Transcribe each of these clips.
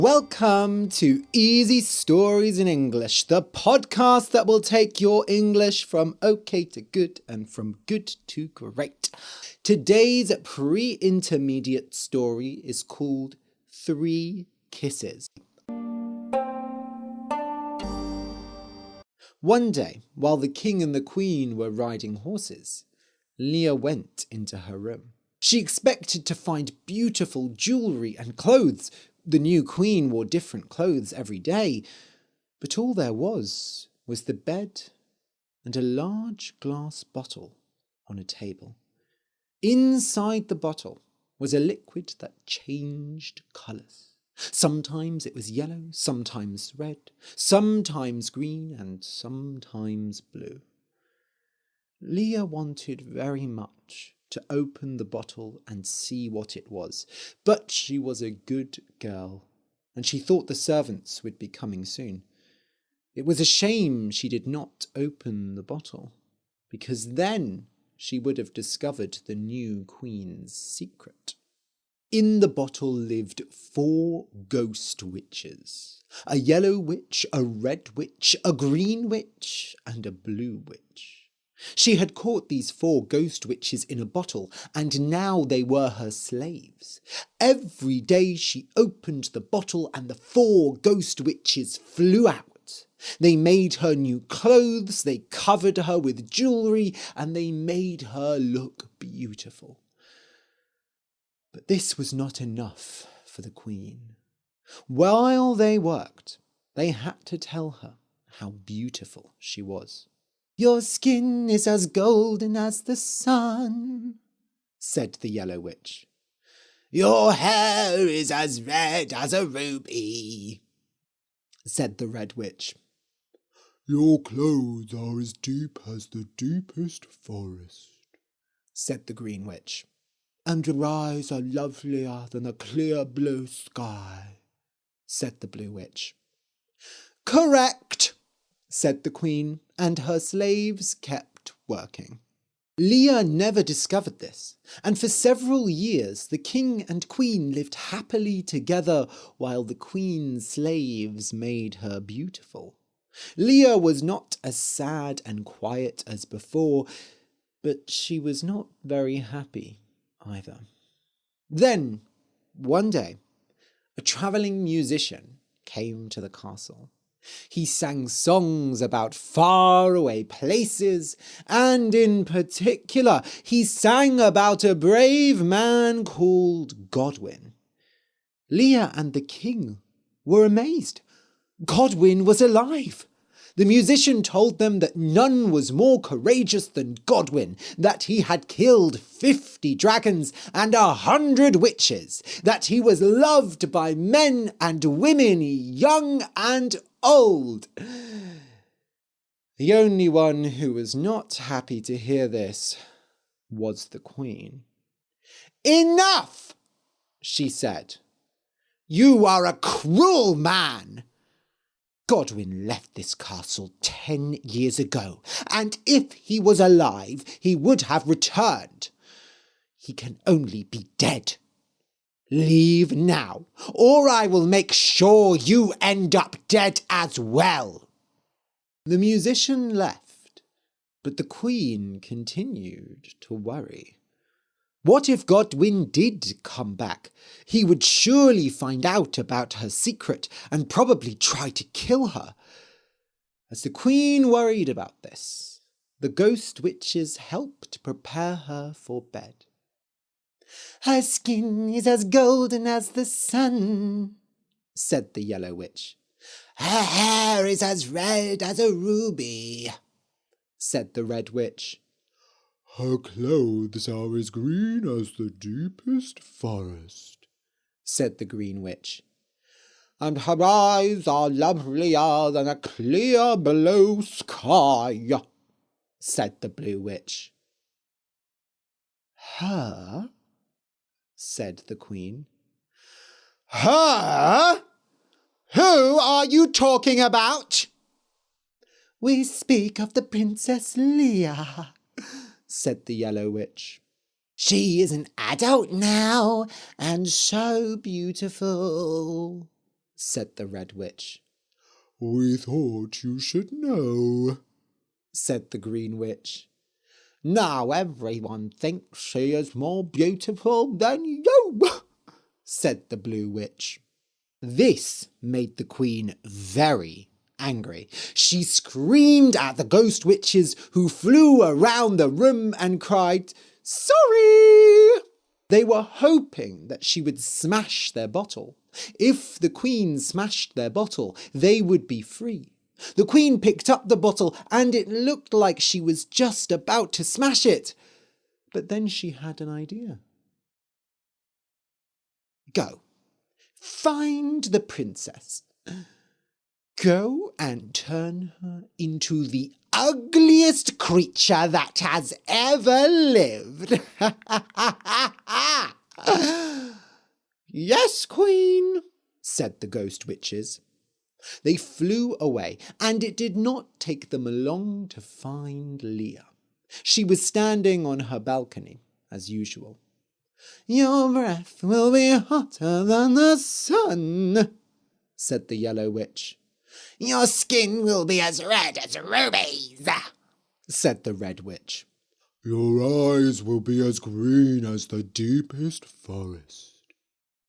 Welcome to Easy Stories in English, the podcast that will take your English from okay to good and from good to great. Today's pre-intermediate story is called 3 Kisses. One day, while the king and the queen were riding horses, Leah went into her room. She expected to find beautiful jewellery and clothes. The new queen wore different clothes every day, but all there was the bed and a large glass bottle on a table. Inside the bottle was a liquid that changed colours. Sometimes it was yellow, sometimes red, sometimes green, and sometimes blue. Leah wanted very much to open the bottle and see what it was, but she was a good girl, and she thought the servants would be coming soon. It was a shame she did not open the bottle, because then she would have discovered the new queen's secret. In the bottle lived 4 ghost witches, a yellow witch, a red witch, a green witch, and a blue witch. She had caught these 4 ghost witches in a bottle, and now they were her slaves. Every day she opened the bottle and the 4 ghost witches flew out. They made her new clothes, they covered her with jewellery, and they made her look beautiful. But this was not enough for the queen. While they worked, they had to tell her how beautiful she was. "Your skin is as golden as the sun," said the yellow witch. "Your hair is as red as a ruby," said the red witch. "Your clothes are as deep as the deepest forest," said the green witch. "And your eyes are lovelier than a clear blue sky," said the blue witch. "Correct," said the queen, and her slaves kept working. Leah never discovered this, and for several years the king and queen lived happily together while the queen's slaves made her beautiful. Leah was not as sad and quiet as before, but she was not very happy either. Then, one day, a travelling musician came to the castle. He sang songs about faraway places, and in particular, he sang about a brave man called Godwin. Leah and the king were amazed. Godwin was alive. The musician told them that none was more courageous than Godwin, that he had killed 50 dragons and 100 witches, that he was loved by men and women, young and old. The only one who was not happy to hear this was the queen. "Enough!" she said. "You are a cruel man. Godwin left this castle 10 years ago, and if he was alive, he would have returned. He can only be dead. Leave now, or I will make sure you end up dead as well." The musician left, but the queen continued to worry. What if Godwin did come back? He would surely find out about her secret and probably try to kill her. As the queen worried about this, the ghost witches helped prepare her for bed. "Her skin is as golden as the sun," said the yellow witch. "Her hair is as red as a ruby," said the red witch. "Her clothes are as green as the deepest forest," said the green witch. "And her eyes are lovelier than a clear blue sky," said the blue witch. "Her?" said the queen. "Her? Who are you talking about?" "We speak of the Princess Leah," said the yellow witch. "She is an adult now, and so beautiful," said the Red Witch. We thought you should know, said the Green Witch. Now everyone thinks she is more beautiful than you, said the Blue Witch. This made the Queen very angry. She screamed at the ghost witches, who flew around the room and cried, "Sorry!" They were hoping that she would smash their bottle. If the Queen smashed their bottle, they would be free. The Queen picked up the bottle, and it looked like she was just about to smash it. But then she had an idea. Go. Find the princess. Go and turn her into the ugliest creature that has ever lived. Yes, Queen, said the ghost witches. They flew away, and it did not take them long to find Leah. She was standing on her balcony, as usual. Your breath will be hotter than the sun, said the Yellow Witch. Your skin will be as red as rubies, said the Red Witch. Your eyes will be as green as the deepest forest,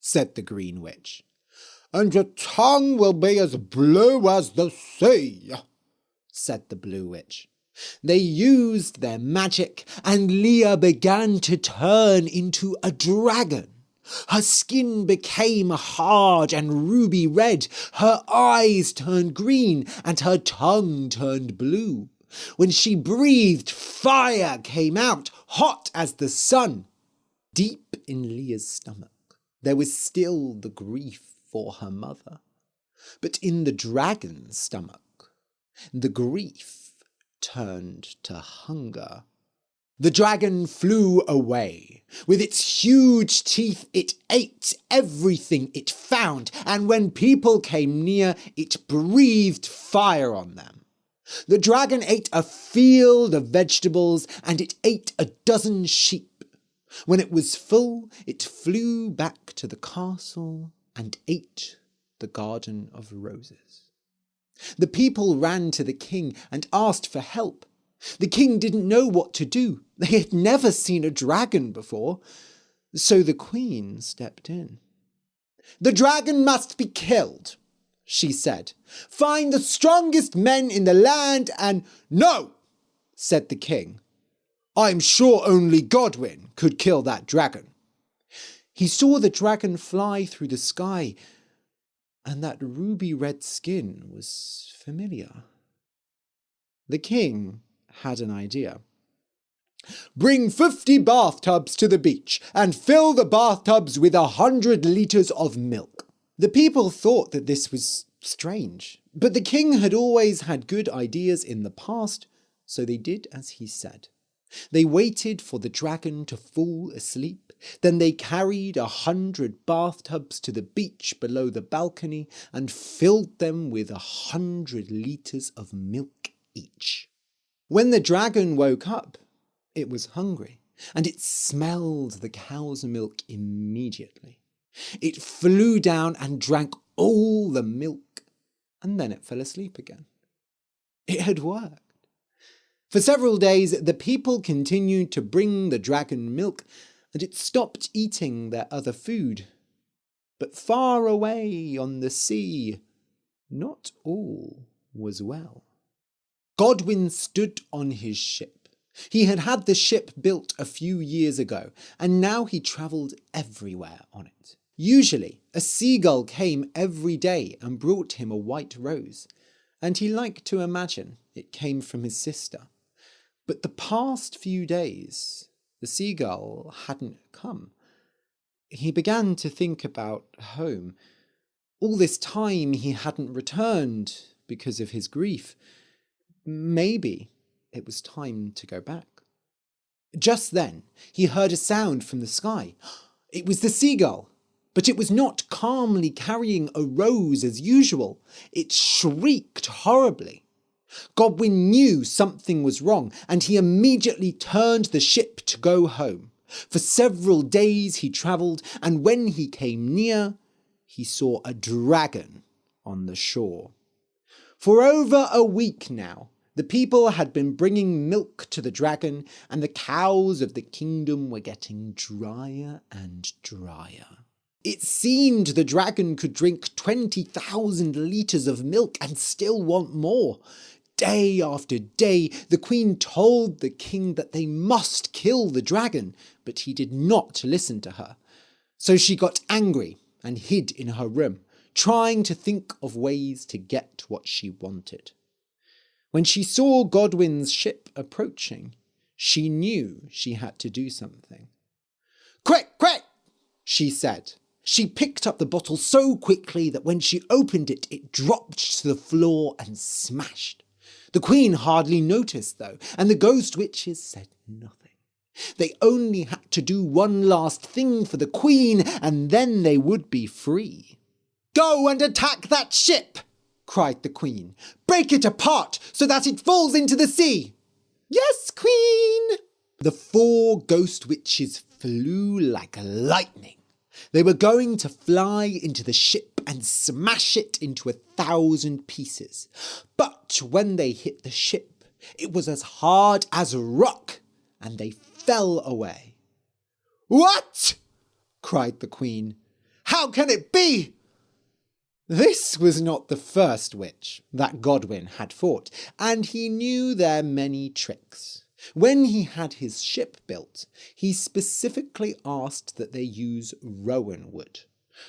said the Green Witch. And your tongue will be as blue as the sea, said the Blue Witch. They used their magic, and Leah began to turn into a dragon. Her skin became hard and ruby red, her eyes turned green, and her tongue turned blue. When she breathed, fire came out, hot as the sun. Deep in Leah's stomach, there was still the grief for her mother. But in the dragon's stomach, the grief turned to hunger. The dragon flew away. With its huge teeth, it ate everything it found, and when people came near, it breathed fire on them. The dragon ate a field of vegetables, and it ate 12 sheep. When it was full, it flew back to the castle and ate the garden of roses. The people ran to the king and asked for help. The king didn't know what to do. They had never seen a dragon before. So the queen stepped in. The dragon must be killed, she said. Find the strongest men in the land and— No, said the king. I'm sure only Godwin could kill that dragon. He saw the dragon fly through the sky, and that ruby red skin was familiar. The king had an idea. Bring 50 bathtubs to the beach and fill the bathtubs with 100 litres of milk. The people thought that this was strange, but the king had always had good ideas in the past, so they did as he said. They waited for the dragon to fall asleep. Then they carried 100 bathtubs to the beach below the balcony and filled them with 100 litres of milk each. When the dragon woke up, it was hungry, and it smelled the cow's milk immediately. It flew down and drank all the milk, and then it fell asleep again. It had worked. For several days, the people continued to bring the dragon milk, and it stopped eating their other food. But far away on the sea, not all was well. Godwin stood on his ship. He had had the ship built a few years ago, and now he travelled everywhere on it. Usually, a seagull came every day and brought him a white rose, and he liked to imagine it came from his sister. But the past few days, the seagull hadn't come. He began to think about home. All this time he hadn't returned because of his grief. Maybe it was time to go back. Just then, he heard a sound from the sky. It was the seagull, but it was not calmly carrying a rose as usual. It shrieked horribly. Godwin knew something was wrong, and he immediately turned the ship to go home. For several days he travelled, and when he came near, he saw a dragon on the shore. For over a week now, the people had been bringing milk to the dragon, and the cows of the kingdom were getting drier and drier. It seemed the dragon could drink 20,000 litres of milk and still want more. Day after day, the queen told the king that they must kill the dragon, but he did not listen to her. So she got angry and hid in her room, trying to think of ways to get what she wanted. When she saw Godwin's ship approaching, she knew she had to do something. "Quick, quick!" she said. She picked up the bottle so quickly that when she opened it, it dropped to the floor and smashed. The queen hardly noticed, though, and the ghost witches said nothing. They only had to do one last thing for the queen, and then they would be free. "Go and attack that ship!" cried the queen. "Break it apart so that it falls into the sea." "Yes, queen!" The 4 ghost witches flew like lightning. They were going to fly into the ship and smash it into 1,000 pieces. But when they hit the ship, it was as hard as rock, and they fell away. "What?" cried the queen. "How can it be?" This was not the first witch that Godwin had fought, and he knew their many tricks. When he had his ship built, he specifically asked that they use rowan wood.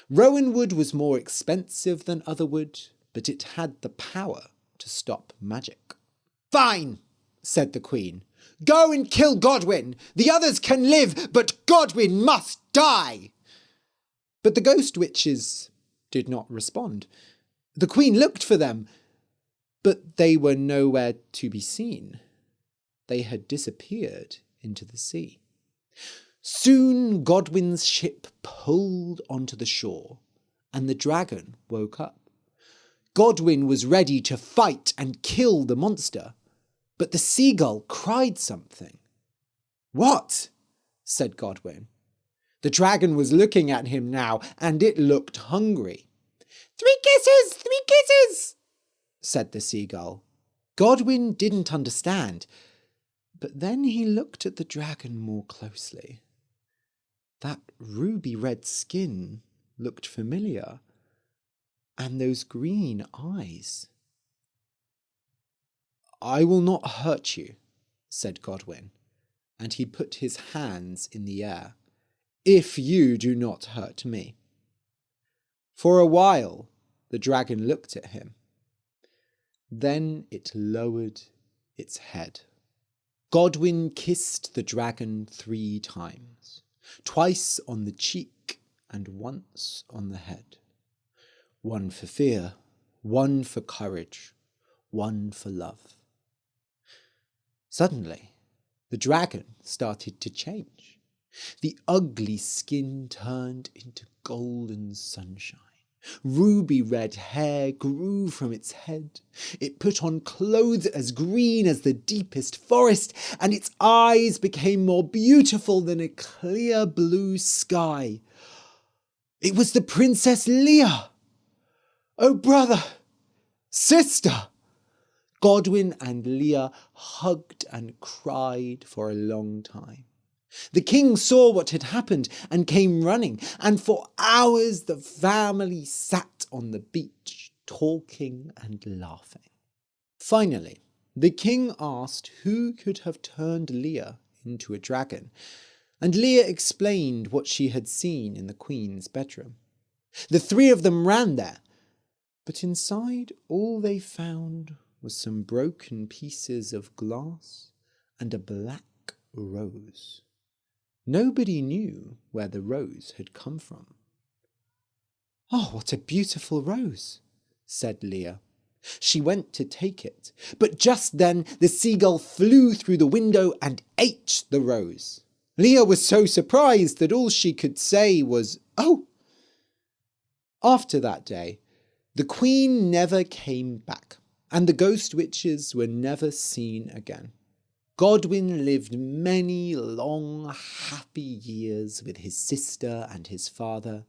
Rowan wood was more expensive than other wood, but it had the power to stop magic. "Fine," said the queen. "Go and kill Godwin. The others can live, but Godwin must die." But the ghost witches did not respond. The queen looked for them, but they were nowhere to be seen. They had disappeared into the sea. Soon Godwin's ship pulled onto the shore, and the dragon woke up. Godwin was ready to fight and kill the monster, but the seagull cried something. "What?" said Godwin. The dragon was looking at him now, and it looked hungry. "3 kisses! 3 kisses!" said the seagull. Godwin didn't understand, but then he looked at the dragon more closely. That ruby-red skin looked familiar, and those green eyes. "I will not hurt you," said Godwin, and he put his hands in the air, "if you do not hurt me." For a while, the dragon looked at him. Then it lowered its head. Godwin kissed the dragon 3 times, twice on the cheek and once on the head. 1 for fear, 1 for courage, 1 for love. Suddenly, the dragon started to change. The ugly skin turned into golden sunshine. Ruby-red hair grew from its head. It put on clothes as green as the deepest forest, and its eyes became more beautiful than a clear blue sky. It was the Princess Leah. "Oh, brother! Sister!" Godwin and Leah hugged and cried for a long time. The king saw what had happened and came running, and for hours the family sat on the beach, talking and laughing. Finally, the king asked who could have turned Leah into a dragon, and Leah explained what she had seen in the queen's bedroom. The 3 of them ran there, but inside all they found was some broken pieces of glass and a black rose. Nobody knew where the rose had come from. "Oh, what a beautiful rose," said Leah. She went to take it, but just then the seagull flew through the window and ate the rose. Leah was so surprised that all she could say was, "Oh!" After that day, the queen never came back, and the ghost witches were never seen again. Godwin lived many long, happy years with his sister and his father,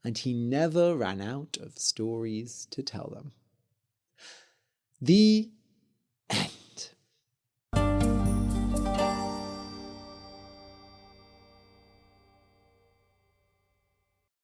and he never ran out of stories to tell them. The